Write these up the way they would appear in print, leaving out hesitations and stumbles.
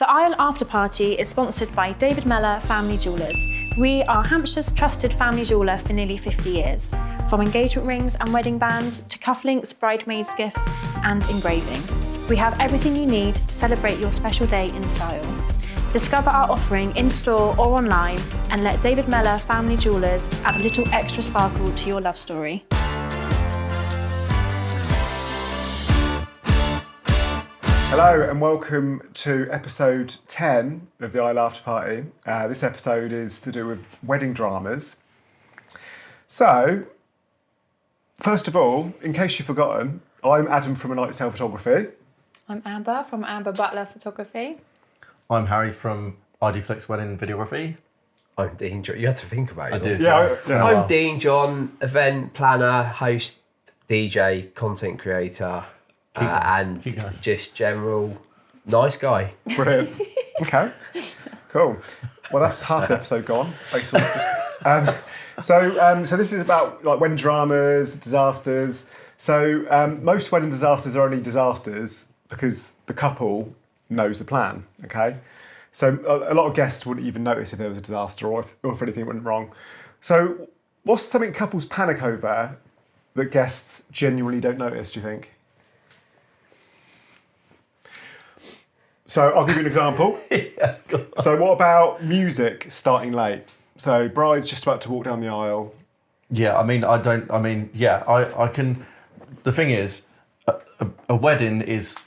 The Aisle Afterparty is sponsored by David Mellor Family Jewellers. We are Hampshire's trusted family jeweller for nearly 50 years. From engagement rings and wedding bands to cufflinks, bridesmaids' gifts and engraving. We have everything you need to celebrate your special day in style. Discover our offering in-store or online and let David Mellor Family Jewellers add a little extra sparkle to your love story. Hello and welcome to episode 10 of the Aisle Afterparty. This episode is to do with wedding dramas. So, first of all, in case you've forgotten, I'm Adam from A Night Tale Photography. I'm Amber from Amber Butler Photography. I'm Harry from ID Flex Wedding Videography. I'm Dean John. You had to think about it. I did. Yeah. I'm Dean John, event planner, host, DJ, content creator, and just general nice guy. Brilliant. Okay, cool. Well, that's half the episode gone. Basically. So this is about like wedding dramas, disasters. So most wedding disasters are only disasters because the couple knows the plan. Okay, so a lot of guests wouldn't even notice if there was a disaster or if anything went wrong. So what's something couples panic over that guests genuinely don't notice? Do you think? So I'll give you an example. So what about music starting late? So bride's just about to walk down the aisle. Yeah, I can. The thing is, a wedding is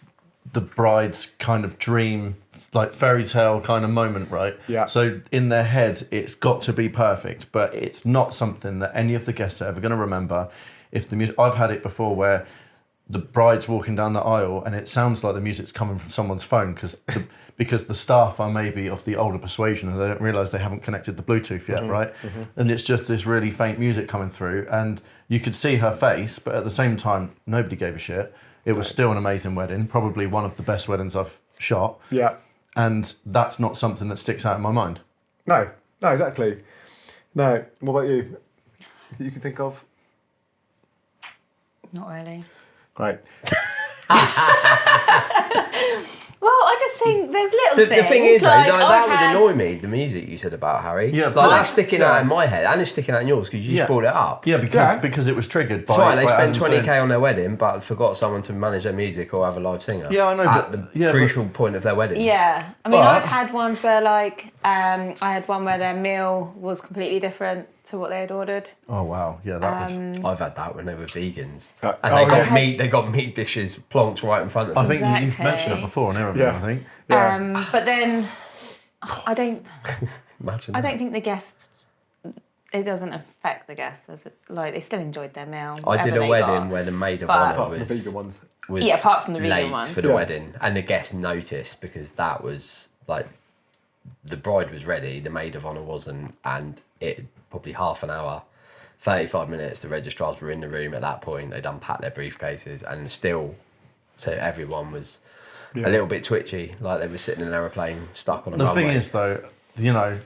the bride's kind of dream, like fairy tale kind of moment, right? Yeah. So in their head, it's got to be perfect, but it's not something that any of the guests are ever going to remember. If the music, I've had it before where the bride's walking down the aisle and it sounds like the music's coming from someone's phone because the staff are maybe of the older persuasion and they don't realise they haven't connected the Bluetooth yet, right? Mm-hmm. And it's just this really faint music coming through and you could see her face, but at the same time, nobody gave a shit. It was still an amazing wedding, probably one of the best weddings I've shot. Yeah. And that's not something that sticks out in my mind. No, exactly. No. What about you? That you can think of? Not really. Great. Well, I just think there's little things. The thing is, like, though, that would annoy me, the music you said about Harry. Yeah, like that's sticking out in my head and it's sticking out in yours because you just brought it up. Yeah, because it was triggered by... That's right, they by spent 20k on their wedding but forgot someone to manage their music or have a live singer. Yeah, I know, at but... the crucial point of their wedding. Yeah. I mean, I've had ones where, like, I had one where their meal was completely different to what they had ordered. Oh, wow. Yeah, that would... I've had that when they were vegans. And they got meat dishes plonked right in front of them. I think you've mentioned it before on everything, I think. Yeah. But then I don't Imagine I don't think the guest, it doesn't affect the guests. Like, they still enjoyed their meal. I did a they wedding got. where the maid of But- honour Apart from the vegan ones. was Yeah, apart from the vegan late ones. for the Yeah. wedding, and the guests noticed because that was like the bride was ready, the maid of honour wasn't, and it probably half an hour, 35 minutes. The registrars were in the room at that point. They'd unpacked their briefcases, and still, so everyone was a little bit twitchy, like they were sitting in an aeroplane stuck on a runway. The thing is, though, you know,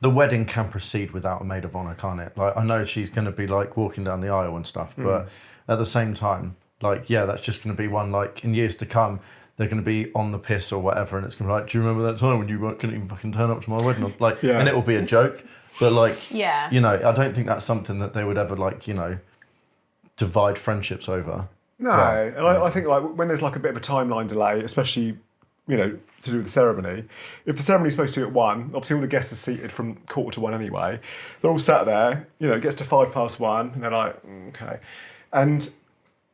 the wedding can proceed without a maid of honour, can't it? Like, I know she's going to be like walking down the aisle and stuff, but at the same time, like, yeah, that's just going to be one, like, in years to come, they're going to be on the piss or whatever, and it's going to be like, do you remember that time when you couldn't even fucking turn up to my wedding? Like, and it will be a joke, but like, you know, I don't think that's something that they would ever, like, you know, divide friendships over. No, and I think like when there's like a bit of a timeline delay, especially, you know, to do with the ceremony, if the ceremony's supposed to be at 1, obviously all the guests are seated from 1:45 anyway. They're all sat there, you know, it gets to 1:05 and they're like, okay. And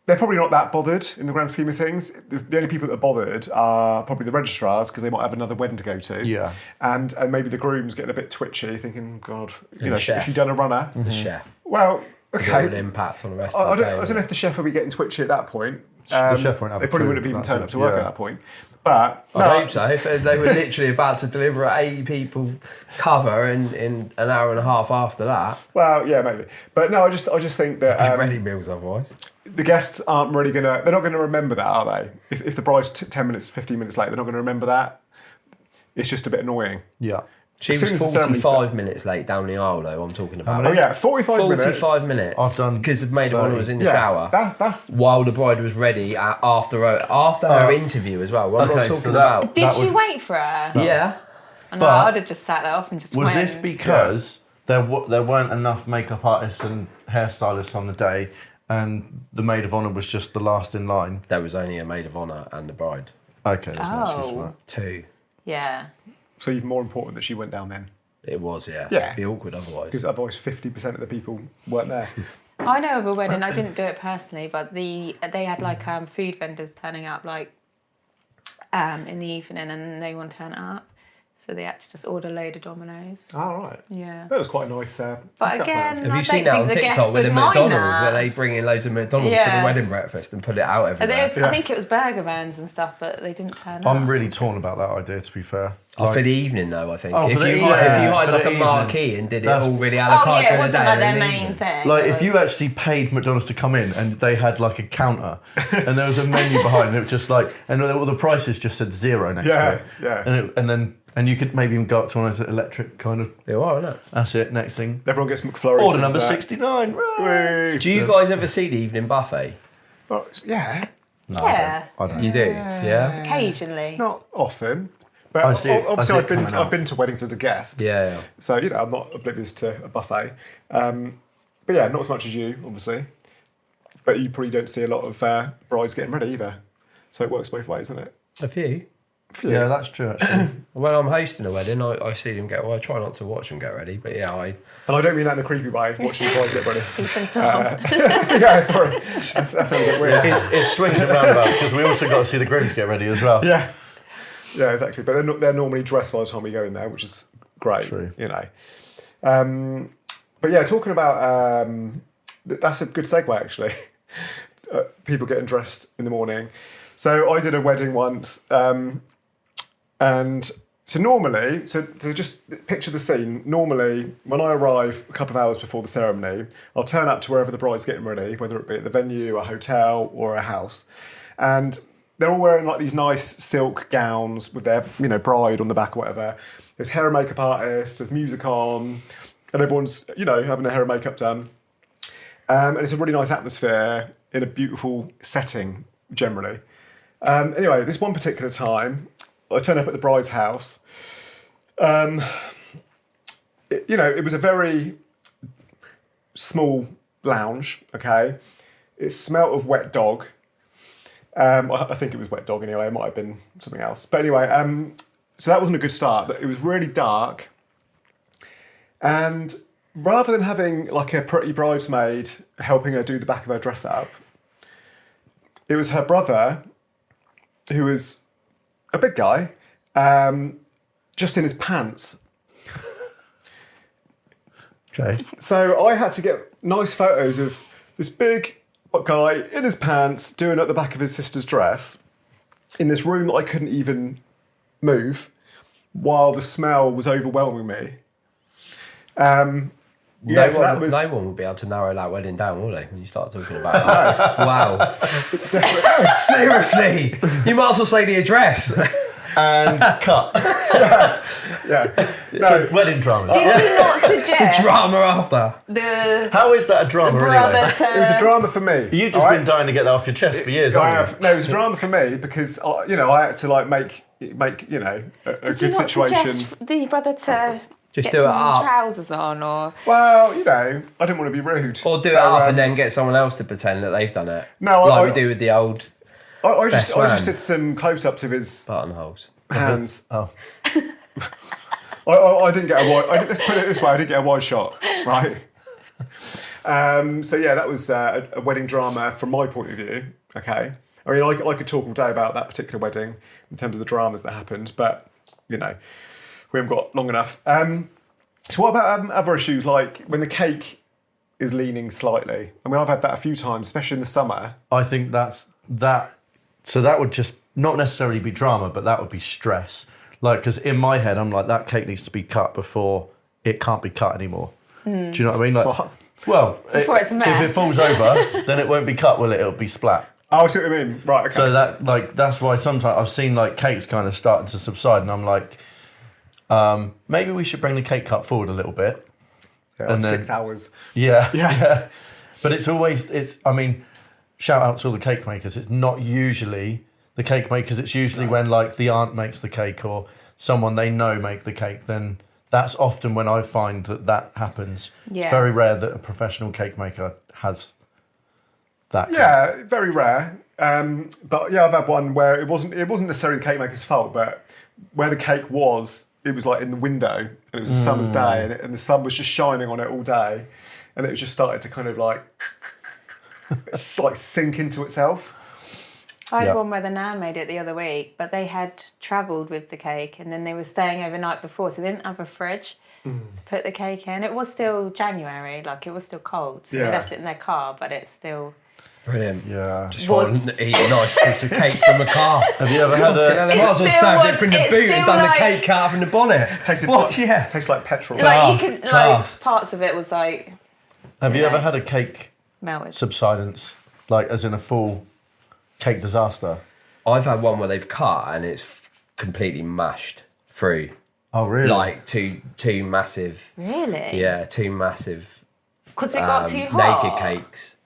they're probably not that bothered in the grand scheme of things. The only people that are bothered are probably the registrars because they might have another wedding to go to. Yeah. And maybe the groom's getting a bit twitchy, thinking, God, you know, chef. has she done a runner? The chef. Well, Okay. okay. Impact on the rest I of the don't know if the chef will be getting twitchy at that point. The chef won't have They a probably clue. wouldn't have even That's turned it, up to work yeah. at that point. But I hope so. If they were literally about to deliver 80 people cover in an hour and a half after that. Well, yeah, maybe. But no, I just think that Ready meals otherwise. the guests aren't really they're not gonna remember that, are they? If the bride's 10 minutes, 15 minutes late, they're not gonna remember that. It's just a bit annoying. Yeah. She As was soon as the ceremony's 45 minutes late down the aisle, though. I'm talking about. Oh yeah, 45 minutes. 45 minutes. I've done because the maid of 30. honour was in the Yeah, shower. that's While the bride was ready after her interview as well. I'm not Okay, talking so that- about. Did That she was- wait for her? Yeah. I know, But- I'd have just sat there off and just Was went. this because there weren't enough makeup artists and hairstylists on the day, and the maid of honour was just the last in line? There was only a maid of honour and the bride. Okay, that's not too Oh. smart. 2. Yeah. so even more important that she went down then, It was, yeah. Yeah. It'd be awkward otherwise. because otherwise 50% of the people weren't there. I know of a wedding, I didn't do it personally, but they had like food vendors turning up like in the evening and no one turned up. So they had to just order a load of Dominoes. All right. Yeah. That was quite a nice. But backup again, plan. Have I you seen don't that on think the guests TikTok with would the mind McDonald's that. where they bring in loads of McDonald's for Yeah. the wedding breakfast and put it out everywhere? Yeah. I think it was burger vans and stuff, but they didn't turn up. I'm really torn about that idea, to be fair. Oh, for the evening though, I think. Oh, if for the you evening. hired For like the a evening. marquee and did it That's- all really a la Oh carte yeah, it during the wasn't day like their and the main evening. thing. Like, It if you was- actually paid McDonald's to come in and they had like a counter and there was a menu behind and it was just like, and all the prices just said 0 next Yeah, to it. yeah. And you could maybe even go up to one of those electric kind of, They are, isn't it? that's it, next thing. Everyone gets McFlurry. Order for number dessert. 69. Right. Whee! Do you guys ever see the evening buffet? Oh, yeah, No, Yeah. I don't. You do, yeah? occasionally. not often. But I see it- I obviously, see it I've been coming out. I've been to weddings as a guest, Yeah. so I'm not oblivious to a buffet. But yeah, not as much as you, obviously. But you probably don't see a lot of brides getting ready either. So it works both ways, doesn't it? A few. Yeah, that's true actually. When I'm hosting a wedding, I see them get. Well, I try not to watch them get ready, but yeah, And I don't mean that in a creepy way. Watching the bride get ready. Keep in top. Yeah, sorry, that sounds a bit weird. It swings and roundabouts because we also got to see the grooms get ready as well. Yeah, yeah, exactly. But they're normally dressed by the time we go in there, which is great. True. You know. But yeah, talking about that's a good segue actually. People getting dressed in the morning. So I did a wedding once, and so normally, so to just picture the scene. Normally, when I arrive a couple of hours before the ceremony, I'll turn up to wherever the bride's getting ready, whether it be at the venue, a hotel, or a house, and they're all wearing like these nice silk gowns with their, bride on the back or whatever. There's hair and makeup artists, there's music on, and everyone's, having their hair and makeup done. And it's a really nice atmosphere in a beautiful setting, generally. Anyway, this one particular time, I turned up at the bride's house. It was a very small lounge, okay? It smelt of wet dog. I think it was wet dog anyway, it might have been something else. But anyway, so that wasn't a good start. It was really dark. And rather than having like a pretty bridesmaid helping her do the back of her dress up, it was her brother, who was a big guy, just in his pants. Okay. So I had to get nice photos of this big guy in his pants doing at the back of his sister's dress in this room that I couldn't even move while the smell was overwhelming me. Yeah, so that was... No one will be able to narrow that wedding down, will they? When you start talking about that. Wow. Seriously, you might as well say the address. And cut. Yeah. So, wedding dramas. Did you not suggest Drama after. the How is that a drama brother anyway? to... It was a drama for me. You've just all right? been dying to get that off your chest for years, I haven't have. No, it was a drama for me because I had to like make a Did you good not situation. suggest the brother to Just get do it some up. trousers on, or Well, I didn't want to be rude. Or do it So, up and then get someone else to pretend that they've done it. No, like we do with the old I best just man. did some close-ups of his buttonholes. hands. Oh. I didn't get a wide. Let's put it this way: I didn't get a wide shot, right? So yeah, that was a wedding drama from my point of view. Okay, I mean, I could talk all day about that particular wedding in terms of the dramas that happened, but we haven't got long enough. So what about other issues like when the cake is leaning slightly? I mean, I've had that a few times, especially in the summer. I think that's that. So that would just not necessarily be drama, but that would be stress. Like, because in my head, I'm like, that cake needs to be cut before it can't be cut anymore. Do you know what I mean? Like, What? well, Before it's a mess. if it falls over, then it won't be cut, will it? It'll be splat. Oh, I see what you mean. Right. Okay. So that's why sometimes I've seen like cakes kind of starting to subside, and I'm like, Maybe we should bring the cake cut forward a little bit. Yeah, And like then- 6 hours. Yeah, Yeah. But it's always, I mean, shout out to all the cake makers. It's not usually the cake makers. It's usually when like the aunt makes the cake or someone they know make the cake. Then that's often when I find that happens. Yeah. It's very rare that a professional cake maker has that. Yeah, very rare. But yeah, I've had one where it wasn't necessarily the cake maker's fault, but where the cake was, it was like in the window, and it was a summer's day, and the sun was just shining on it all day, and it was just started to kind of like sink into itself. I had Yeah. one where the nan made it the other week, but they had travelled with the cake and then they were staying overnight before, so they didn't have a fridge to put the cake in. It was still January, like it was still cold, so Yeah. they left it in their car, but it's still... Brilliant. Yeah. Just Was- want to eat a nice piece of cake from a car. Have you ever had You know, a? they might as well still served it was- from the it's boot and still done like- the cake cut from the bonnet. Tasted What? Yeah. Tastes like petrol. Like you Class, could, class. like parts of it was like Have you Yeah. ever had a cake melted. subsidence, like as in a full cake disaster? I've had one where they've cut and it's completely mashed through. Oh really? Like two massive, Really? yeah, two massive Because it got too hot. naked cakes.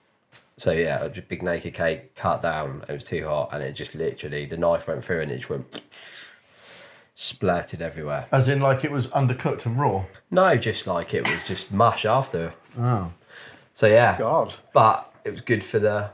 So yeah, a big naked cake cut down. It was too hot, and it just literally the knife went through and it just went splattered everywhere. As in, like it was undercooked and raw. No, just like it was just mush after. Oh. So yeah, God. but it was good for the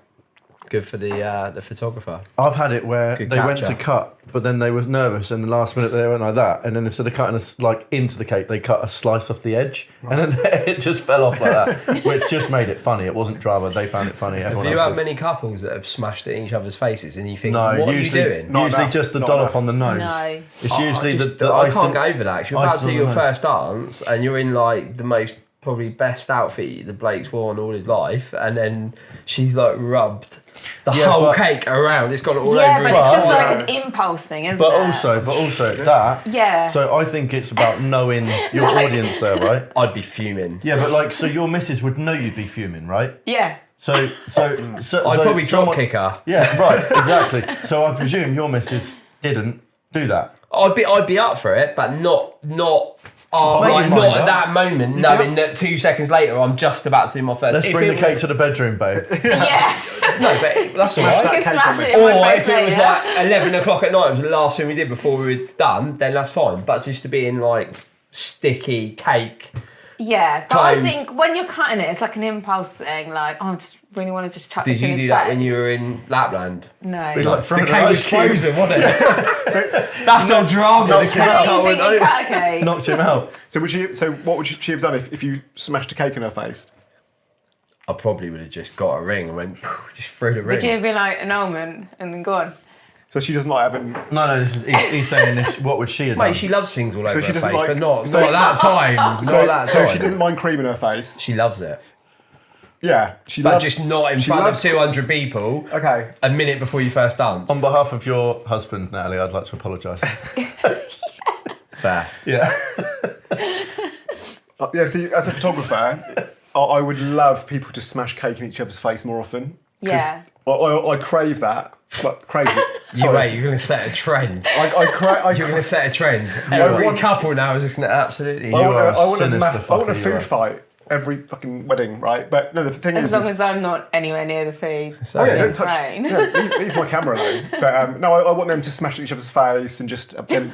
photographer. I've had it where Good they went capture. to cut, but then they were nervous, and the last minute they went like that, and then instead of cutting like into the cake, they cut a slice off the edge, and then it just fell off like that, which just made it funny. It wasn't drama; they found it funny. Have Everyone you else had did. many couples that have smashed it in each other's faces, and you think, No, what usually, are you doing? Not usually enough, just the not dollop enough. on the nose. No. It's usually the I icing. can't get over that. 'Cause you're about icing to do on your the first dance, and you're in like the most probably best outfit the Blake's worn all his life, and then she's like rubbed the Yeah, whole but- cake around. It's gone all Yeah, over. but his it's just face. like an impulse thing, isn't But it? also that. Yeah. So I think it's about knowing your audience there, right? I'd be fuming. Yeah, but like, so your missus would know you'd be fuming, right? Yeah. I'd so probably drop someone- kick her. Yeah, right, exactly. So I presume your missus didn't do that. I'd be up for it, but not Make not your mind at up. that moment, You knowing have- that 2 seconds later I'm just about to do my first. Let's If bring it the was- cake to the bedroom, babe. Yeah. No, but that's Smash all that right. You can cake smash on it me. in my Or face if it was later. like 11 o'clock at night, it was the last thing we did before we were done, then that's fine. But just to be in like sticky cake. Yeah, but I Closed. think when you're cutting it, it's like an impulse thing. Like, oh, I just really want to just chuck Did this in you his do that face. when you were in Lapland? No. Be like The throwing cake an was ice cube. frozen, wasn't it? That's not drama. knocked him out. How do you think you cut a cake? Knocked him out. So what would she have done if you smashed a cake in her face? I probably would have just got a ring and went just through the ring. Would you have been like an almond and then gone? So she doesn't like having. No, this is he's saying this. What would she have done? Mate, she loves things all over she her face, doesn't like- but not so- at that time. Not at that time. So she doesn't mind cream in her face. She loves it, Yeah, she but loves. just not in she front of loves- 200 people. Okay. A minute before you first dance. On behalf of your husband, Natalie, I'd like to apologise. Fair. Yeah. Yeah. See, as a photographer, I would love people to smash cake in each other's face more often. 'Cause Yeah. I crave that. Like crazy. You wait, you're going to set a trend. You're going to set a trend. Every want- couple now is just going to absolutely. You are a I want sinister I want a fucker, you food are. fight every fucking wedding, right? But no, the thing As is, long as I'm not anywhere near the food. oh yeah, Yeah. don't touch. Right. Yeah, leave my camera alone. But no, I want them to smash each other's face and just then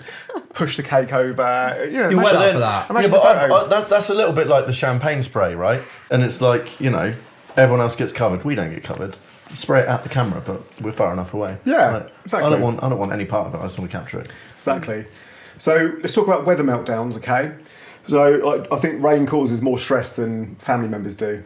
push the cake over. You know, You're imagine- well up for that. Imagine Yeah, but the photos. that's a little bit like the champagne spray, right? And it's like, you know, everyone else gets covered. We don't get covered. Spray it at the camera, but we're far enough away. Yeah, Like, exactly. I don't want any part of it. I just want to capture it. Exactly. So let's talk about weather meltdowns, okay? So I think rain causes more stress than family members do.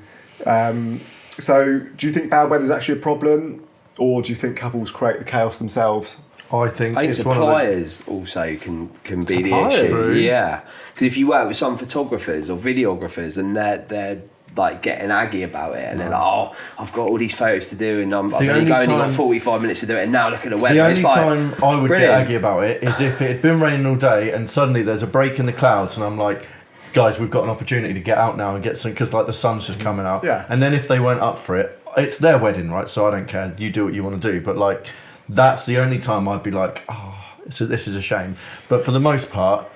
So do you think bad weather is actually a problem, or do you think couples create the chaos themselves? I think I think it's one of the. suppliers also can be the Suppliers? issue. True. Yeah, because if you work with some photographers or videographers and they're like getting aggy about it and they're like, oh, I've got all these photos to do and I've only only got time- 45 minutes to do it and now look at the weather. The only It's like, time I would brilliant. get aggy about it is if it had been raining all day and suddenly there's a break in the clouds and I'm like, guys, we've got an opportunity to get out now and get some, because like the sun's just coming out. Yeah. And then if they weren't up for it, it's their wedding, right? So I don't care. You do what you want to do. But like, that's the only time I'd be like, oh, this is a shame. But for the most part,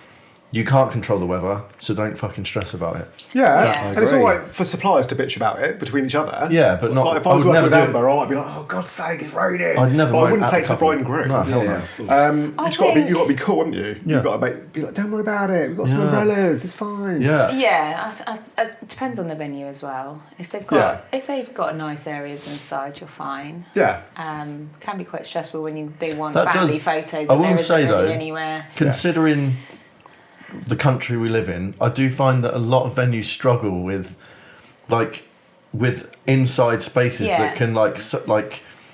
you can't control the weather, so don't fucking stress about it. Yeah, Yeah. and it's all agree. right for suppliers to bitch about it between each other. Yeah, but not. Like if I was would working with never do it. Amber, I might be like, "Oh, God's sake, it's raining." I'd never. But I moan wouldn't at say the to the couple. bride and groom. No, hell no. of course. You got to be cool, haven't you? Yeah. You've got to be like, "Don't worry about it. We've got some Yeah. umbrellas. It's fine." Yeah. Yeah, it depends on the venue as well. If they've got nice areas inside, you're fine. Yeah. Can be quite stressful when they want That family does- photos I and will there say, isn't really though, anywhere. Considering the country we live in, I do find that a lot of venues struggle with inside spaces Yeah. that can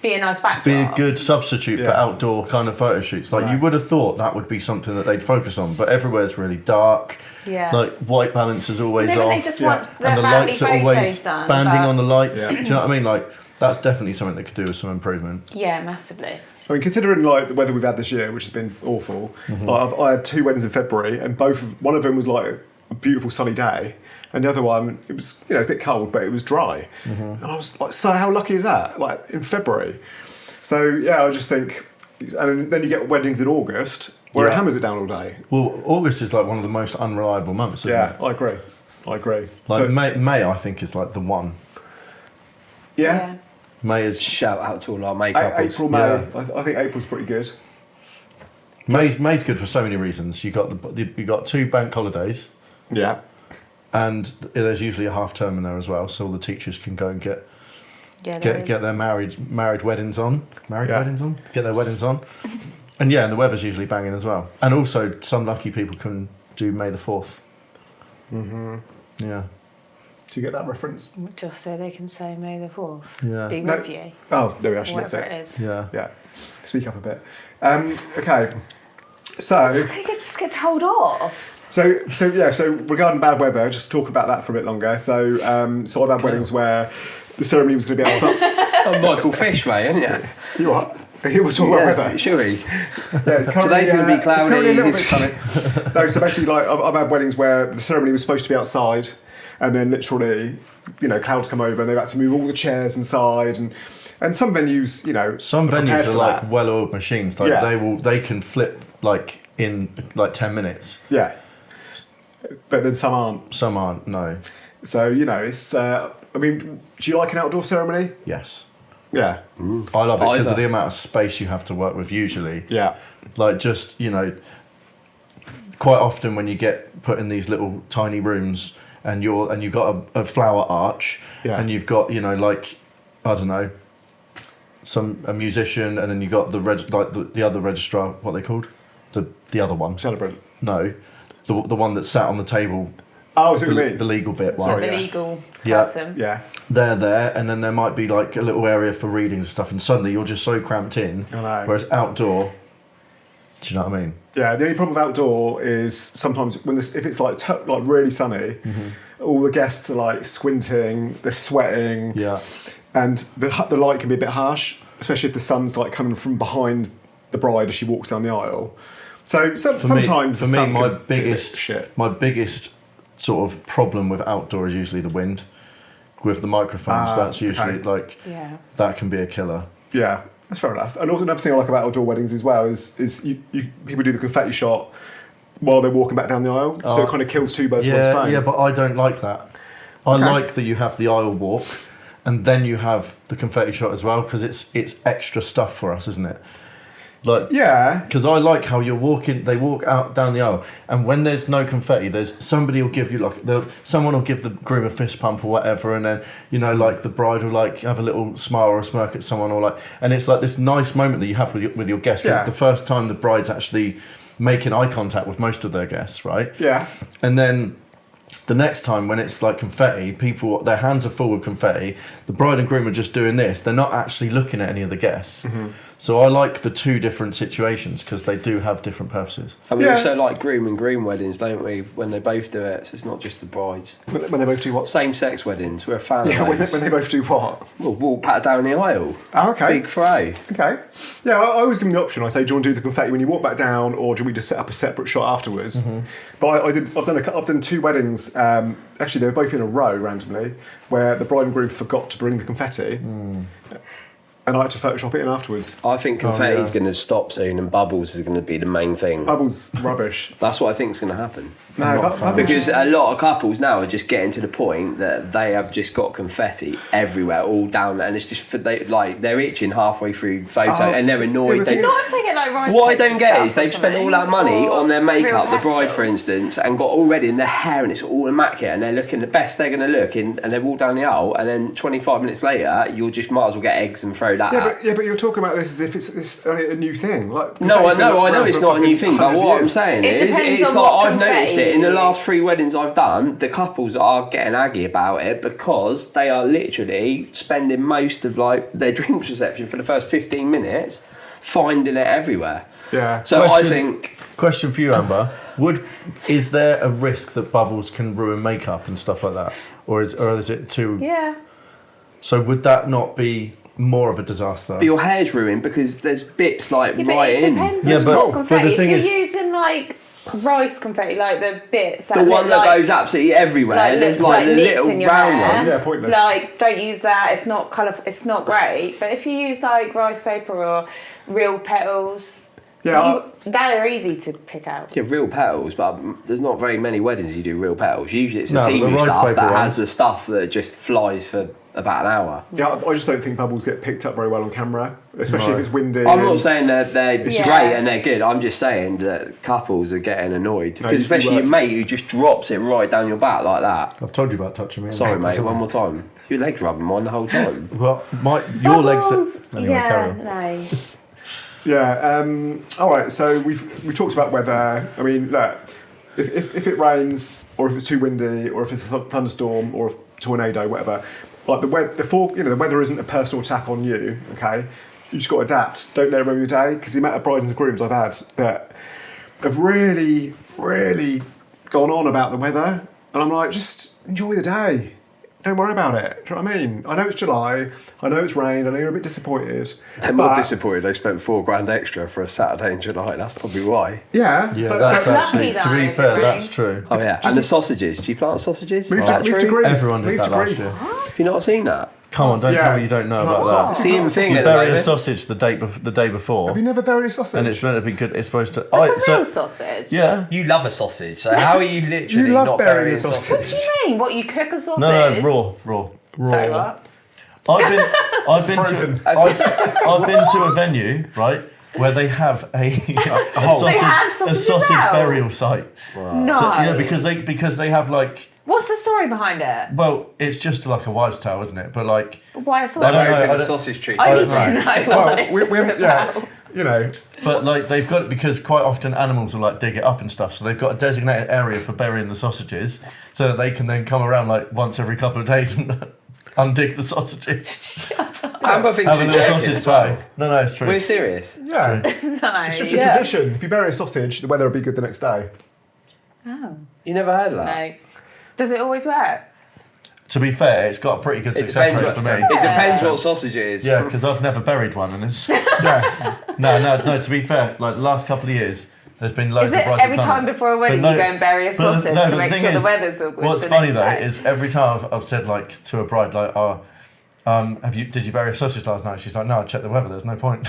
Be a nice backdrop. be a good substitute for Yeah. outdoor kind of photo shoots. Like you Right. would have thought that would be something that they'd focus on, but everywhere's really dark. Yeah. Like white balance is always Maybe off. they just want their and the family lights are photos always done. banding but- on the lights. Yeah. Do you know what I mean? Like that's definitely something that could do with some improvement. Yeah, massively. I mean, considering like the weather we've had this year, which has been awful, like, I had 2 weddings in February, and one of them was like a beautiful sunny day, and the other one it was a bit cold, but it was dry, and I was like, so how lucky is that? Like in February, so yeah, I just think, and then you get weddings in August where it Yeah. hammers it down all day. Well, August is like one of the most unreliable months, isn't Yeah, it? I agree. Like But- May, I think is like the one. yeah. May is Shout out to all our makeup. April, May. Yeah. I think April's pretty good. May's good for so many reasons. You got 2 bank holidays, Yeah. and there's usually a half term in there as well, so all the teachers can go and get Yeah, their married weddings on. Yeah. Get their weddings on. And yeah, and the weather's usually banging as well. And also, some lucky people can do May the 4th. Yeah. Do you get that reference? Just so they can say May the 4th. Yeah. Be No. with you. Oh, there we are. That's Whatever it. it is. Yeah. Yeah. Speak up a bit. Okay. So I just get told off. So regarding bad weather, just talk about that for a bit longer. So I've had weddings where the ceremony was going to be outside. I'm Michael Fish, mate, aren't you? You what? You were talking about weather. Should we? Yeah, it's currently, Today's going to be cloudy. It's currently a little bit sunny. No, so basically, like I've had weddings where the ceremony was supposed to be outside, and then literally, clouds come over and they've had to move all the chairs inside, and some venues, Some prepared venues are for like that. well-oiled machines. Like Yeah. they can flip like in like 10 minutes. Yeah. But then some aren't. Some aren't. No. So it's. I mean, do you like an outdoor ceremony? Yes. Yeah. I love it because of Either. the amount of space you have to work with usually. Yeah. Like just, quite often when you get put in these little tiny rooms and you've got a flower arch Yeah. and you've got, I don't know, a musician and then you've got the other registrar, what are they called? The other one. Celebrant. No. The one that sat on the table, Oh, I see what you mean. the legal bit one. Sorry. The yeah. legal Yeah. person. Yeah. They're there, and then there might be like a little area for readings and stuff, and suddenly you're just so cramped in. I know. Whereas outdoor, do you know what I mean? Yeah, the only problem with outdoor is sometimes if it's like really sunny, all the guests are like squinting, they're sweating, Yeah. and the light can be a bit harsh, especially if the sun's like coming from behind the bride as she walks down the aisle. So sometimes for the me, sun my can be a bit biggest shit. my biggest sort of problem with outdoor is usually the wind. With the microphones, that's usually okay. like Yeah. that can be a killer. Yeah, that's fair enough. And also another thing I like about outdoor weddings as well is people do the confetti shot while they're walking back down the aisle, so it kind of kills 2 birds with one stone. Yeah, but I don't like that. I Okay. like that you have the aisle walk, and then you have the confetti shot as well because it's extra stuff for us, isn't it? Like Yeah. because I like how you're walking. They walk out down the aisle, and when there's no confetti, there's somebody will give you someone will give the groom a fist pump or whatever, and then like the bride will like have a little smile or a smirk at someone, or like, and it's like this nice moment that you have with your guests because Yeah. it's the first time the bride's actually making eye contact with most of their guests, right? Yeah. And then the next time when it's like confetti, people, their hands are full with confetti, the bride and groom are just doing this. They're not actually looking at any of the guests. So I like the 2 different situations because they do have different purposes. And we Yeah. also like groom and groom weddings, don't we? When they both do it, so it's not just the brides. When they both do what? Same-sex weddings, we're a fan Yeah, of when those. they both do what? We'll walk back down the aisle. Oh, okay. Big throw. Okay. Yeah, I always give them the option. I say, do you want to do the confetti when you walk back down, or do we just set up a separate shot afterwards? But I've done 2 weddings. Actually, they were both in a row randomly, where the bride and groom forgot to bring the confetti. and I had to Photoshop it in afterwards. I think confetti's yeah. going to stop soon, and bubbles is going to be the main thing. Bubbles rubbish. That's what I think is going to happen. No, bubbles. Because a lot of couples now are just getting to the point that they have just got confetti everywhere, all down, and it's just they're itching halfway through photo, and they're annoyed. Not if they get like rice. What I paper don't get stuff is or they've spent all something, that money or on their makeup, real the bride, pencil. for instance, and got all ready in their hair, and it's all immaculate, and they're looking the best they're going to look, and they walk down the aisle, and then 25 minutes later, you'll just might as well get eggs and throw that out. But you're talking about this as if it's only a new thing. Like, No, I know around it's for not a new fucking thing, but 100 what I'm years. saying It is, depends it's on like what I've noticed confetti it in the you last use. 3 weddings I've done, the couples are getting aggy about it because they are literally spending most of like their drinks reception for the first 15 minutes finding it everywhere. Yeah. So I Question- think Question for you, Amber. Is there a risk that bubbles can ruin makeup and stuff like that? Or is it too... Yeah. So would that not be more of a disaster? your hair's ruined because there's bits like Yeah, but right it in. depends Yeah, on but- what but confetti. the If thing you're is- using like rice confetti, like the bits that The one that like, goes absolutely everywhere. like There's looks like like the nits little in your round hair. ones. Yeah, pointless. Like, don't use that. It's not colourful. It's not great. But if you use like rice paper or real petals, Yeah, they're easy to pick out. Yeah, real petals, but there's not very many weddings you do real petals. Usually it's the No, but the TV rice stuff paper that ones- has the stuff that just flies for about an hour. I just don't think bubbles get picked up very well on camera, especially No. if it's windy. I'm not and- saying that they're Yeah. great and they're good. I'm just saying that couples are getting annoyed. Because you especially work- your mate who just drops it right down your back like that. I've told you about touching me. Sorry, mate, one more time. Your legs rubbing mine the whole time. Well, your legs... Bubbles, Anyway, carry yeah, on. no. Yeah. All right. So we talked about weather. I mean, look, if it rains or if it's too windy or if it's a thunderstorm or a tornado, whatever, like the weather isn't a personal attack on you. Okay, you just got to adapt. Don't let it ruin your day, because the amount of brides and grooms I've had that have really, really gone on about the weather, and I'm like, just enjoy the day. Don't worry about it. Do you know what I mean? I know it's July. I know it's rained. I know you're a bit disappointed. They're more but- disappointed they spent £4,000 extra for a Saturday in July. That's probably why. Yeah. Yeah, but- that's Lucky actually... that To be it fair, that's rains. true. Oh yeah, and the sausages. Do you plant sausages? Move Is to, that move to true? Greece. Everyone did Move that to last Greece. year. Have you not seen that? Come on, don't Yeah. tell me you don't know about Like, that. Seeing thing You at the bury a moment. sausage the day before, Have you never buried a sausage? and it's meant to be good. It's supposed to. Like a real sausage. Yeah. You love a sausage, so how are you literally You love not burying burying a sausage. What do you mean? What, you cook a sausage? No, raw. Sorry, what? I've been Frozen. I've been to a venue, right, where they have a had sausages sausage out? burial site. No. So, yeah, because they have like, What's the story behind it? well, it's just like a wives' tale, isn't it? But like, Why a I sausage? don't know. Open I a don't- sausage tree. I need Right. to know Well, what this we is haven't- about. you know, But like they've got it because quite often animals will like dig it up and stuff, so they've got a designated area for burying the sausages, so that they can then come around like once every couple of days and undig the sausages. Amber thinks Have a you're little joking sausage as well. pie. No, it's true. We're serious. yeah. No. It's just a Yeah. tradition. If you bury a sausage, the weather will be good the next day. Oh. You never heard of that? No. Does it always work? To be fair, it's got a pretty good It success depends, rate what, for me. it depends what sausage it is. Yeah, because I've never buried one, and it's Yeah. no. To be fair, like the last couple of years, there's been loads Is of it brides every have done time it. before a wedding But you go and bury a but sausage no, to the make thing sure the is, weather's all good? What's the funny next though day? is every time I've said like to a bride like, oh, did you bury a sausage last night? She's like, no, I checked the weather. There's no point.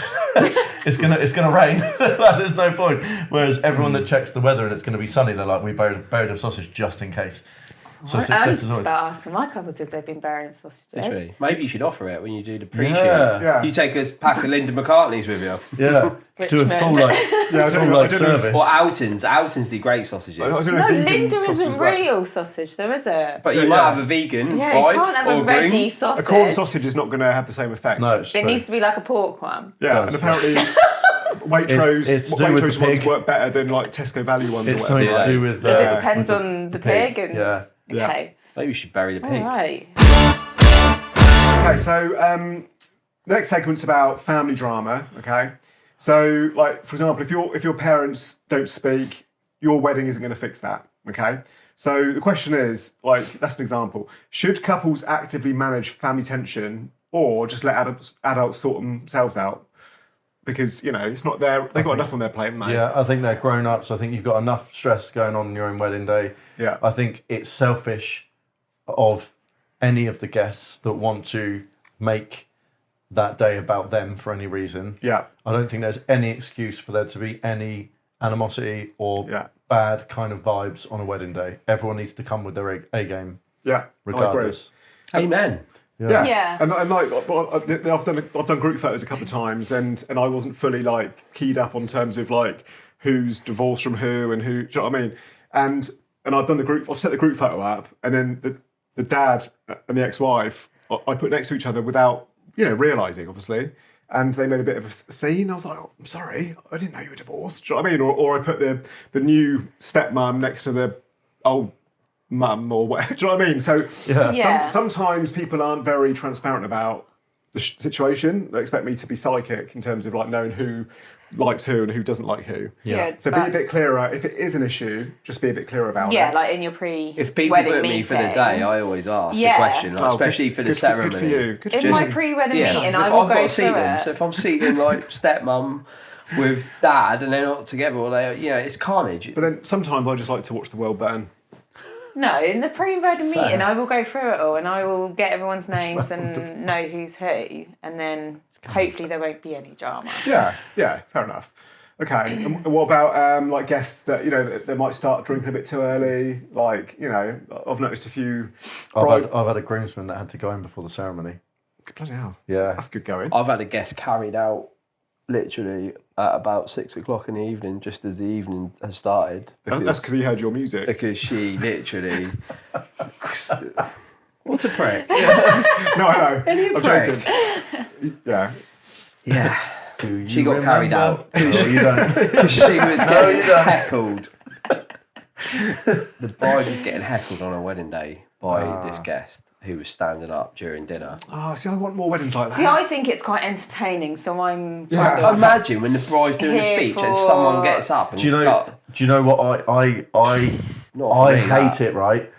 it's gonna rain. Like, there's no point. Whereas everyone that checks the weather and it's gonna be sunny, they're like, we buried a sausage just in case. So I success is always. start asking my couples if they've been burying sausages. Literally. Maybe you should offer it when you do the pre-shoot. Yeah. Yeah. You take a pack of Linda McCartney's with you. Yeah. To a Richmond. full like Yeah, I full don't know. like I don't know if- service. Or Outons. Outons do great sausages. I don't know No, if vegan Linda sausage isn't is right. real sausage, though, is it? But you Yeah, might yeah. have a vegan Yeah, you bride can't have or a groom. veggie A sausage. corn sausage is not going to have the same effect. No, it's It true. needs to be like a pork one. Yeah, Does. and apparently Waitrose, It's to do with Waitrose the ones pig. work better than like Tesco value ones or It's whatever. something to do with. It depends with on the pig and. Yeah. Yeah. Okay. Maybe you should bury the All pig. right. Okay, so the next segment's about family drama. Okay, so like for example, if your parents don't speak, your wedding isn't going to fix that. Okay, so the question is like that's an example. Should couples actively manage family tension or just let adults sort themselves out? Because you know it's not their they've got enough on their plate, mate. Yeah, I think they're grown ups. I think you've got enough stress going on your own wedding day. Yeah. I think it's selfish of any of the guests that want to make that day about them for any reason. Yeah. I don't think there's any excuse for there to be any animosity or Yeah. bad kind of vibes on a wedding day. Everyone needs to come with their A game, Yeah. regardless. Amen. Yeah. Yeah. And like, I've done group photos a couple of times, and I wasn't fully like keyed up on terms of like who's divorced from who and who. Do you know what I mean? And I've set the group photo up, and then the dad and the ex-wife I put next to each other without realising, obviously. And they made a bit of a scene. I was like, oh, I'm sorry, I didn't know you were divorced. Do you know what I mean? Or I put the new stepmom next to the old mum or whatever. Do you know what I mean? So Yeah. sometimes people aren't very transparent about the situation. They expect me to be psychic in terms of like knowing who likes who and who doesn't like who. Yeah. So be a bit clearer. If it is an issue, just be a bit clearer about it. Yeah, like in your pre-wedding If people book me for the meeting. day, I always ask Yeah. the question, like, Oh, especially for the ceremony. Good for you. Good for In you. my pre-wedding Yeah, meeting, because I if will I've got go to see through them, it. so if I'm seeing like stepmum with dad and they're not together, or they, it's carnage. But then sometimes I just like to watch the world burn. No, in the pre-wedding meeting, I will go through it all and I will get everyone's names and know who's who, and then hopefully there won't be any drama. Yeah, fair enough. Okay, and what about like guests that they might start drinking a bit too early? Like I've noticed a few. I've had a groomsman that had to go in before the ceremony. Bloody hell! Yeah. That's good going. I've had a guest carried out literally at about 6 o'clock in the evening, just as the evening has started. That's because he heard your music. Because she literally. What a prick. No, I know. Any I'm prick. joking. Yeah. Yeah. Do She you got carried remember? out. No, you don't. Because she was getting you don't. heckled. The bride was getting heckled on her wedding day by this guest who was standing up during dinner. Oh, see, I want more weddings like that. See, I think it's quite entertaining, so I'm Yeah. kind of Imagine when the bride's doing a Here speech and for- someone gets up and Do you know what I Not for me, hate that. it, right?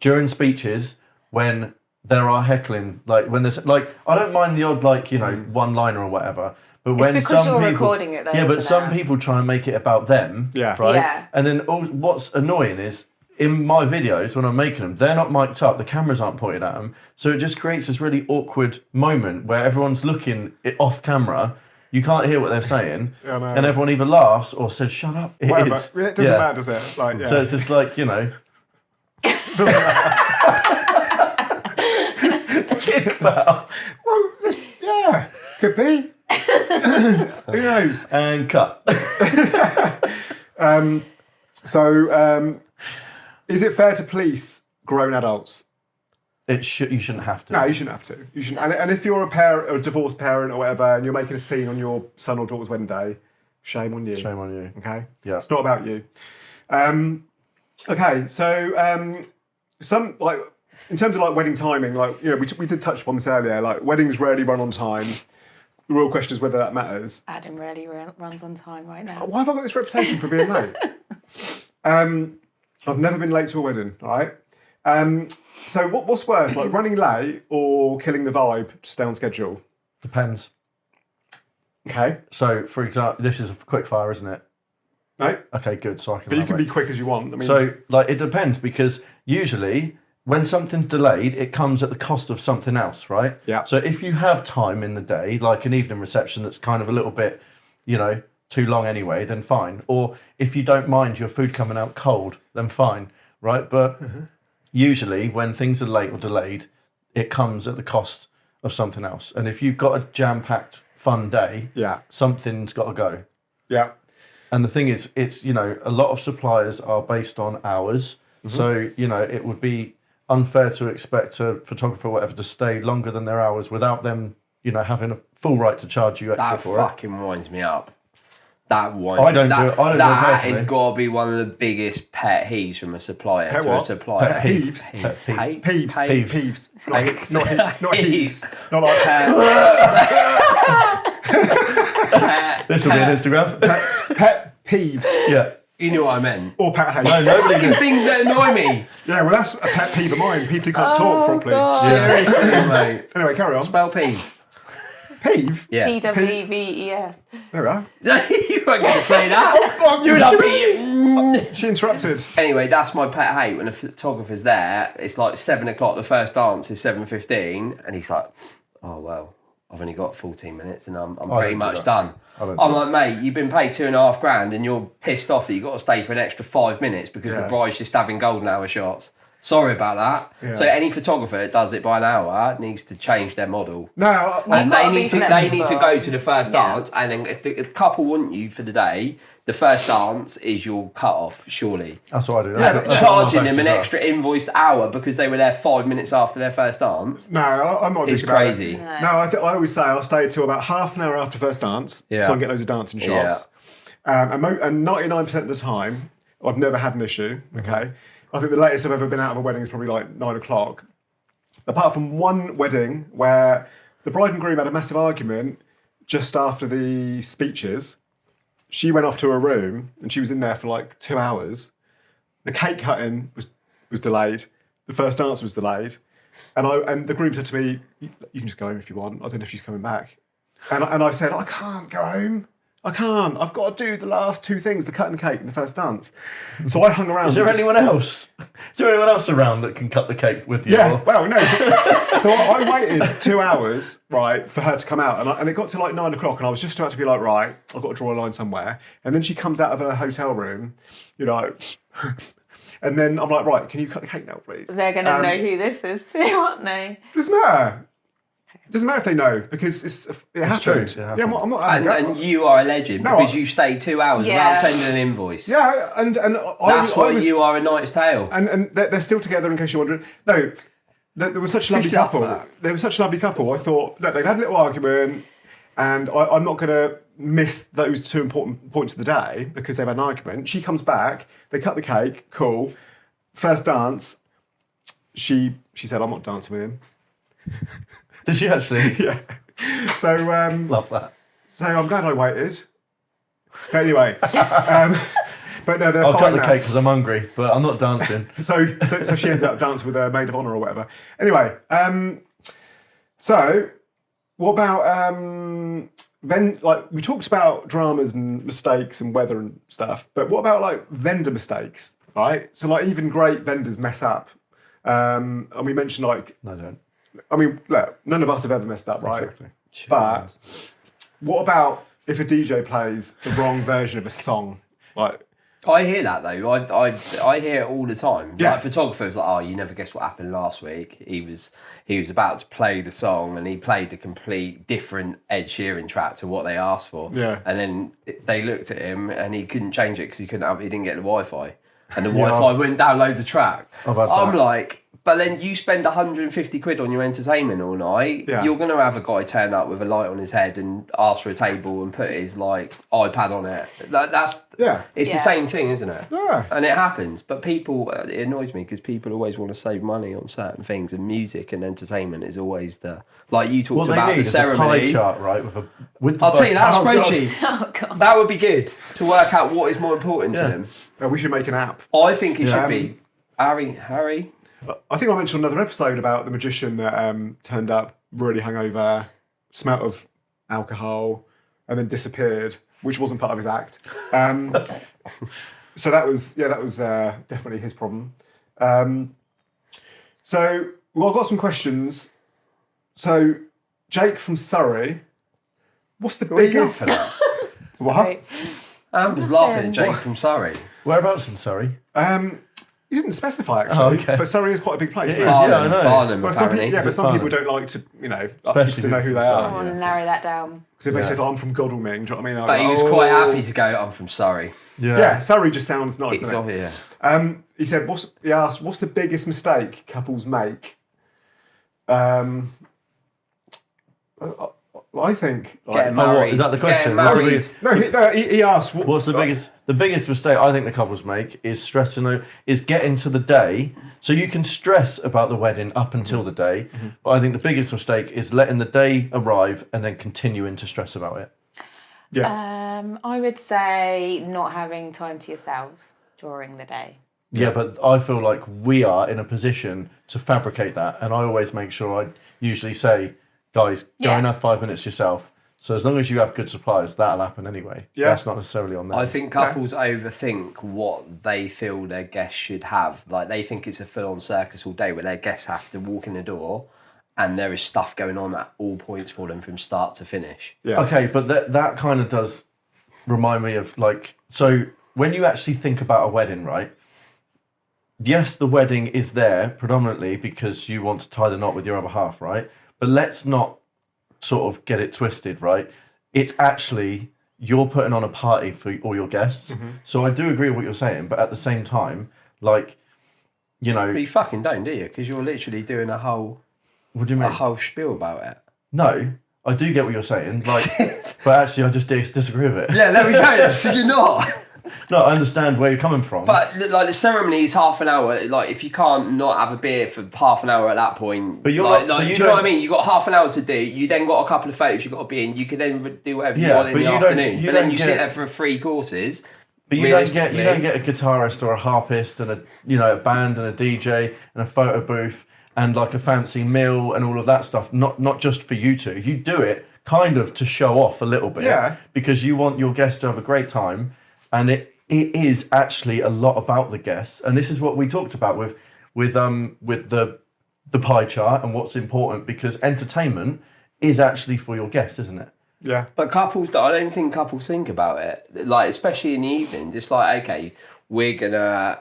During speeches, when there are heckling, like when there's like, I don't mind the odd one-liner or whatever, but when because some you're people, recording it though, yeah, but isn't some it? people try and make it about them, Yeah. right? Yeah. And then what's annoying is in my videos when I'm making them, they're not mic'd up, the cameras aren't pointed at them, so it just creates this really awkward moment where everyone's looking off camera. You can't hear what they're saying, Yeah, no. and everyone either laughs or says "shut up." Whatever. It's- It doesn't matter, does it? Like, yeah. So it's just like Kick about Well, yeah, could be. Who knows? and cut. Is it fair to police grown adults? You shouldn't have to. No, you shouldn't have to. You shouldn't. And if you're a parent, or a divorced parent, or whatever, and you're making a scene on your son or daughter's wedding day, shame on you. Shame on you. Okay. Yeah. It's not about you. Okay. So some like in terms of like wedding timing, like we did touch upon this earlier. Like weddings rarely run on time. The real question is whether that matters. Adam rarely runs on time right now. Why have I got this reputation for being late? I've never been late to a wedding, all right? So what's worse, like running late or killing the vibe to stay on schedule? Depends. Okay. So, for example, this is a quick fire, isn't it? No? Okay, good. So I can. But you can be elaborate. quick as you want. I mean, So, like, it depends because usually when something's delayed, it comes at the cost of something else, right? Yeah. So if you have time in the day, like an evening reception that's kind of a little bit, too long anyway, then fine. Or if you don't mind your food coming out cold, then fine, right? But usually when things are late or delayed, it comes at the cost of something else. And if you've got a jam-packed, fun day, yeah. something's got to go. Yeah. And the thing is, it's, a lot of suppliers are based on hours. So, it would be unfair to expect a photographer or whatever to stay longer than their hours without them, having a full right to charge you extra That for it. fucking winds me up. That one. I don't do it That personally. has got to be one of the biggest pet peeves from a supplier Pet to what? a supplier. Pet peeves? Peeves. Peeves. Peeves. Not heaves. Not like This will be on Instagram. pet peeves Yeah. You know what I meant. or pet hates. No, nobody Fucking can. things that annoy me. Yeah, well, that's a pet peeve of mine. People who can't talk properly. God. Seriously, mate. Anyway, carry on. Spell peeve. Peeve? Yeah. PWVES. There we are. You weren't going to say that. You're not being. She interrupted. Anyway, that's my pet hate when a photographer's there. It's like 7 o'clock. The first dance is 7:15, and he's like, "Oh well, I've only got 14 minutes and I'm I pretty don't do much that. done. I don't do I'm like, mate, you've been paid $2,500 and you're pissed off that you've got to stay for an extra 5 minutes because the Yeah. bride's just having golden hour shots. Sorry about that. Yeah. So any photographer that does it by an hour needs to change their model. No, And gotta they be need to flexible. go to the first Yeah. dance, and then if the couple want you for the day, the first dance is your cut off, surely. That's what I do. Yeah, That's but what charging my them an packages are. extra invoiced hour because they were there 5 minutes after their first dance no, I'm not. is digging about it. crazy. No, I always say I'll stay till about half an hour after first dance, Yeah. so I can get loads of dancing shots. And 99% of the time, I've never had an issue. Okay, I think the latest I've ever been out of a wedding is probably like 9 o'clock. Apart from one wedding where the bride and groom had a massive argument just after the speeches. She went off to her room and she was in there for like 2 hours. The cake cutting was delayed. The first dance was delayed. And the groom said to me, you can just go home if you want. I don't know if she's coming back. And I said, I can't go home. I can't. I've got to do the last 2 things, the cut and the cake and the first dance. So I hung around. Is there and just- anyone else? Is there anyone else around that can cut the cake with you? Yeah, Or- well, no. So I waited 2 hours, right, for her to come out. And it got to like 9 o'clock and I was just about to be like, right, I've got to draw a line somewhere. And then she comes out of her hotel room, you know, and then I'm like, right, can you cut the cake now, please? They're going to know who this is too, aren't they? Doesn't matter. Doesn't matter if they know because it happened. true, it Yeah, happened. I'm not having And that. you are a legend No, because I- you stayed 2 hours Yeah. without sending an invoice. Yeah, and That's why you are a Knight's Tale. And they're still together in case you're wondering. No, there was such a lovely Love couple. that. They were such a lovely couple. I thought, look, they've had a little argument, and I'm not going to miss those 2 important points of the day because they've had an argument. She comes back, they cut the cake, cool. First dance, she said, I'm not dancing with him. Did she actually? Yeah. So Love that. so I'm glad I waited. But anyway, but no, they're I'll fine cut the now. cake because I'm hungry, but I'm not dancing. So she ends up dancing with a maid of honour or whatever. Anyway, so what about like we talked about dramas and mistakes and weather and stuff, but what about like vendor mistakes, right? So like even great vendors mess up. And we mentioned like, No, don't. I mean, look, none of us have ever messed up, right? Exactly. But what about if a DJ plays the wrong version of a song? Like, I hear that though. I hear it all the time. Yeah. Like photographers like, oh, you never guess what happened last week. He was about to play the song and he played a complete different Ed Sheeran track to what they asked for. Yeah. And then they looked at him and he couldn't change it because he didn't get the Wi-Fi, and the Wi-Fi wouldn't download the track. I've had I'm that. like. But then you spend 150 quid on your entertainment all night. Yeah. You're going to have a guy turn up with a light on his head and ask for a table and put his like iPad on it. That's yeah. it's the Yeah. same thing, isn't it? Yeah. And it happens. But people, it annoys me because people always want to save money on certain things, and music and entertainment is always the like you talked What they about need the is a pie ceremony. chart, right? With the I'll tell you that Oh, God. spreadsheet. Oh, God. That would be good to work out what is more important Yeah. to them. We should make an app. I think it Yeah. should be Harry. I think I mentioned another episode about the magician that turned up really hungover, smelt of alcohol, and then disappeared, which wasn't part of his act. So that was definitely his problem. So I've got some questions. So Jake from Surrey, what's the biggest? What? Right. Amber's laughing at Jake from Surrey. Whereabouts in Surrey? You didn't specify actually, Oh, okay. but Surrey is quite a big place. It is, yeah, I know. Farnham, Well, some apparently. people, yeah, but some Farnham. people don't like to, Especially people to know who people they from I are. want to narrow that down. Because if they Yeah. said, I'm from Godalming, do you know what I mean? They're But like, he was "Oh." quite happy to go, I'm from Surrey. Yeah, Surrey just sounds nice, It's doesn't off it? here. He said, he asked, what's the biggest mistake couples make? I think... Getting what, married. is that the question? Getting What's the married. biggest- he asked... What's the biggest mistake I think the couples make is is getting to the day. So you can stress about the wedding up until the day, but I think the biggest mistake is letting the day arrive and then continuing to stress about it. I would say not having time to yourselves during the day. Yeah, but I feel like we are in a position to fabricate that, and I always make sure I usually say, guys, go Yeah. and have 5 minutes yourself. So as long as you have good supplies, that'll happen anyway. Yeah. That's not necessarily on them. I think couples overthink what they feel their guests should have. Like they think it's a full-on circus all day where their guests have to walk in the door and there is stuff going on at all points for them from start to finish. Yeah. Okay, but that kind of does remind me of like, so when you actually think about a wedding, right? Yes, the wedding is there predominantly because you want to tie the knot with your other half, right? But let's not sort of get it twisted, right? It's actually, you're putting on a party for all your guests. So I do agree with what you're saying, but at the same time, like, you know... But you fucking don't, do you? Because you're literally doing a whole What do you mean? spiel about it. No, I do get what you're saying, like, but actually I just disagree with it. Yeah, there we go. So you're not. No, I understand where you're coming from. But like the ceremony is half an hour. Like if you can't not have a beer for half an hour at that point, But you're like, not- but do you you know what I don't- mean? You got half an hour to do. You then got a couple of photos you got to be in. You can then do whatever you Yeah, want in but the you don't- afternoon. you But then don't you get- sit there for 3 courses. But you don't get a guitarist or a harpist and a band and a DJ and a photo booth and like a fancy meal and all of that stuff. Not just for you two. You do it kind of to show off a little bit. Yeah. Because you want your guests to have a great time, and it is actually a lot about the guests. And this is what we talked about with the pie chart and what's important, because entertainment is actually for your guests, isn't it? Yeah. But I don't think couples think about it. Like, especially in the evenings, it's like, okay, we're gonna,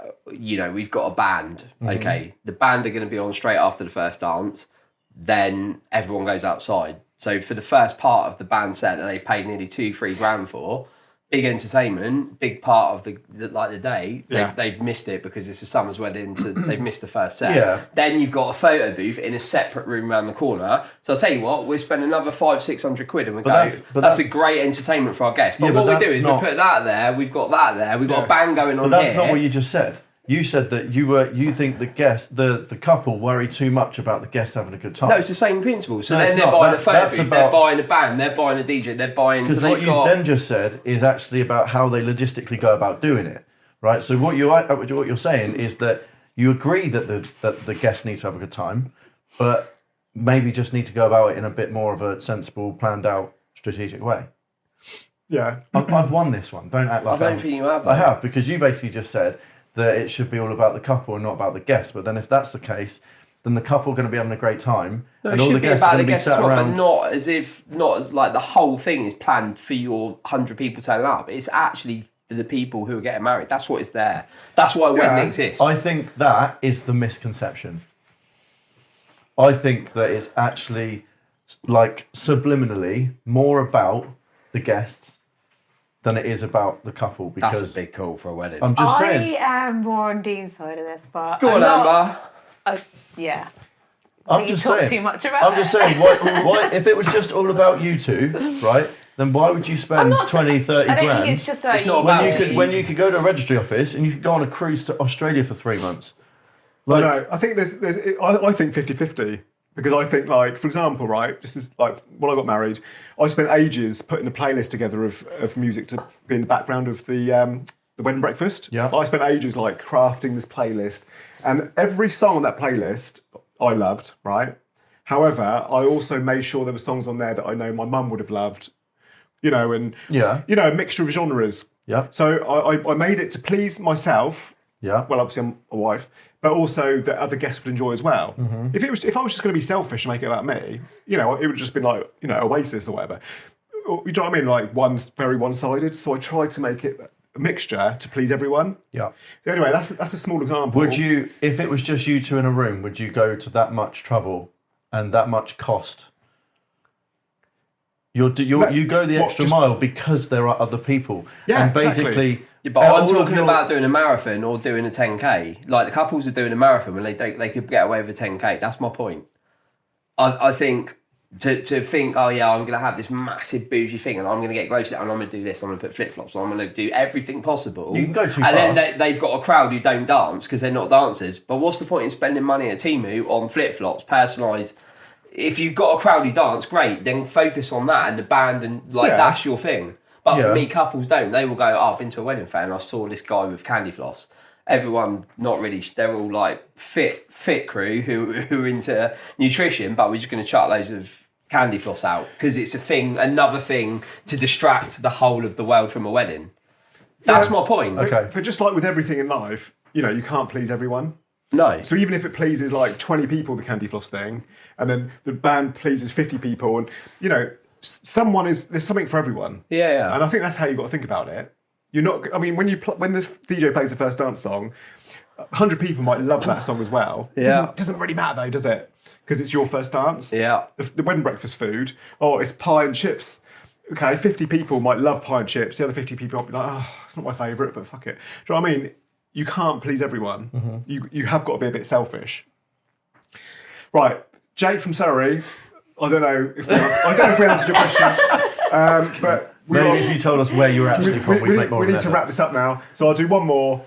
we've got a band. Okay, the band are gonna be on straight after the first dance. Then everyone goes outside. So for the first part of the band set that they've paid nearly 2-3 grand for, big entertainment, big part of the day. Yeah. They've missed it because it's a summer's wedding, so they've missed the first set. Yeah. Then you've got a photo booth in a separate room around the corner. So I'll tell you what, we'll spend another 500-600 quid and we go, that's a great entertainment for our guests. But Yeah, but what we do that's is not- we put that there, we've got that there, we've got a band going on But that's here. not what you just said. You said that you think the couple worry too much about the guests having a good time. No, it's the same principle. So No, then it's they're not. buying That- a photo that's booth, about- they're buying a band, they're buying a DJ, they're buying... Because so what they've you got... then just said is actually about how they logistically go about doing it, right? So what you're saying is that you agree that the guests need to have a good time, but maybe just need to go about it in a bit more of a sensible, planned out, strategic way. Yeah. I've won this one. Don't act like I don't think you have, I though. have, because you basically just said that it should be all about the couple and not about the guests. But then if that's the case, then the couple are going to be having a great time, No, and it all the should be guests are about going the to be guests sat as well, around. but not as like the whole thing is planned for your 100 people turning up. It's actually for the people who are getting married. That's what is there. That's why a wedding exists. I think that is the misconception. I think that it's actually like subliminally more about the guests than it is about the couple, because That's a big call for a wedding. I'm just saying. I am more on Dean's side of this, but Go on, Amber. Yeah. I'm You just talk saying. too much about I'm just it. saying. Why? If it was just all about you two, right? Then why would you spend 20, 30 I don't grand think it's just about It's you. not when about you you. could you could go to a registry office and you could go on a cruise to Australia for 3 months? Like, No, I think I think 50-50. Because I think, like, for example, right, just as, like, when I got married, I spent ages putting a playlist together of music to be in the background of the wedding breakfast. Yeah. I spent ages, like, crafting this playlist. And every song on that playlist I loved, right? However, I also made sure there were songs on there that I know my mum would have loved, and, Yeah. a mixture of genres. Yeah. So I made it to please myself. Yeah. Well, obviously I'm a wife, but also that other guests would enjoy as well. Mm-hmm. If I was just going to be selfish and make it about me, it would have just been like, Oasis or whatever. You know what I mean? Like very one-sided. So I tried to make it a mixture to please everyone. Yeah. So anyway, that's a small example. Would you, if it was just you two in a room, would you go to that much trouble and that much cost? You go the extra mile because there are other people. Yeah, and basically. exactly. Yeah, but I'm all of talking your- about doing a marathon or doing a 10k. Like the couples are doing a marathon when they could get away with a 10k. That's my point. I think to think, oh yeah, I'm going to have this massive bougie thing and I'm going to get close to it and I'm going to do this, I'm going to put flip-flops on, I'm going to do everything possible. You can go too and far. then they've got a crowd who don't dance because they're not dancers. But what's the point in spending money at Temu on flip-flops, personalised? If you've got a crowd who dance, great, then focus on that and the band and that's your thing. But for Yeah. me, couples don't. They will go, oh, I've been to a wedding fair and I saw this guy with candy floss. Everyone, not really, they're all like fit crew who are into nutrition, but we're just going to chuck loads of candy floss out because it's another thing to distract the whole of the world from a wedding. That's my point. Okay. But just like with everything in life, you can't please everyone. No. So even if it pleases like 20 people, the candy floss thing, and then the band pleases 50 people, and you know, there's something for everyone. Yeah. And I think that's how you've got to think about it. You're not. I mean, when the DJ plays the first dance song, 100 people might love that song as well. Yeah. Doesn't really matter though, does it? Because it's your first dance. Yeah. The wedding breakfast food. Oh, it's pie and chips. Okay, 50 people might love pie and chips. The other 50 people might be like, oh, it's not my favourite, but fuck it. Do you know what I mean? You can't please everyone. You have got to be a bit selfish. Right, Jake from Surrey. I don't know if we answered your question, but Maybe if you told us where you were actually from, we'd make more we of need an to effort. wrap this up now. So I'll do one more.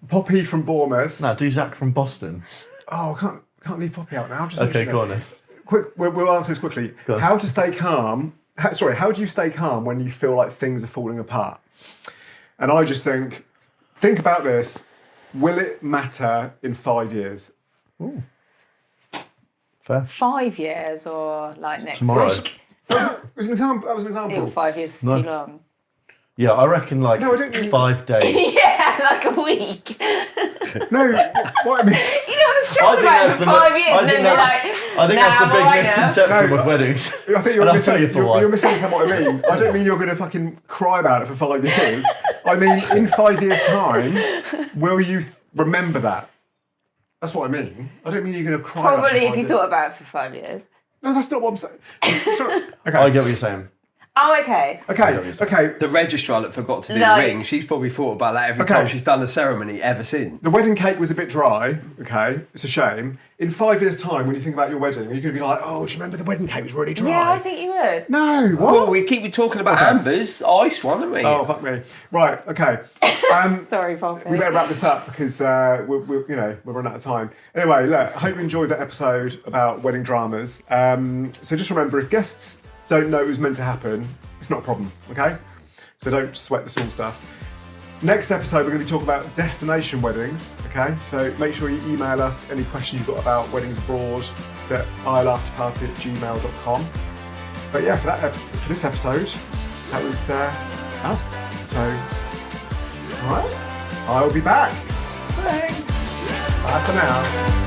Poppy from Bournemouth. No, do Zach from Boston. Oh, I can't leave Poppy out now. Just Okay, mention go it. on then. Quick, we'll answer this quickly. Go on. How to stay calm? How do you stay calm when you feel like things are falling apart? And I just think about this. Will it matter in 5 years? Fair. 5 years or like next Tomorrow. week? That was an example. Ew, 5 years is No. too long. Yeah, I reckon like No, I don't mean- 5 days. Yeah, like a week. No, what I mean. You know, I'm stressed about it for 5 years, and then they're like, I think nah, that's the I'm big alright now. misconception No. with weddings. I think And I'll tell you for why. you're misunderstanding what I mean. I don't mean you're going to fucking cry about it for 5 years. I mean, in 5 years' time, will you remember that? That's what I mean. I don't mean you're going to cry about it Probably for if 5 you years. thought about it for 5 years. No, that's not what I'm saying. Sorry. Okay. I get what you're saying. Oh, okay. Okay. The registrar that forgot to do No. the ring, she's probably thought about that every Okay. time she's done the ceremony ever since. The wedding cake was a bit dry, okay? It's a shame. In 5 years' time, when you think about your wedding, are you going to be like, oh, do you remember the wedding cake was really dry? Yeah, I think you would. No, what? Well, we keep talking about Amber's ice one, haven't we? Oh, fuck me. Right, okay. Sorry, Poppy. We better wrap this up because we're running out of time. Anyway, look, I hope you enjoyed that episode about wedding dramas. So just remember, if guests don't know it was meant to happen, it's not a problem, okay? So don't sweat the small stuff. Next episode, we're going to be talking about destination weddings, okay? So make sure you email us any questions you've got about weddings abroad at isleafterparty@gmail.com. But yeah, for this episode, that was us. So, all right, I'll be back. Thanks. Bye for now.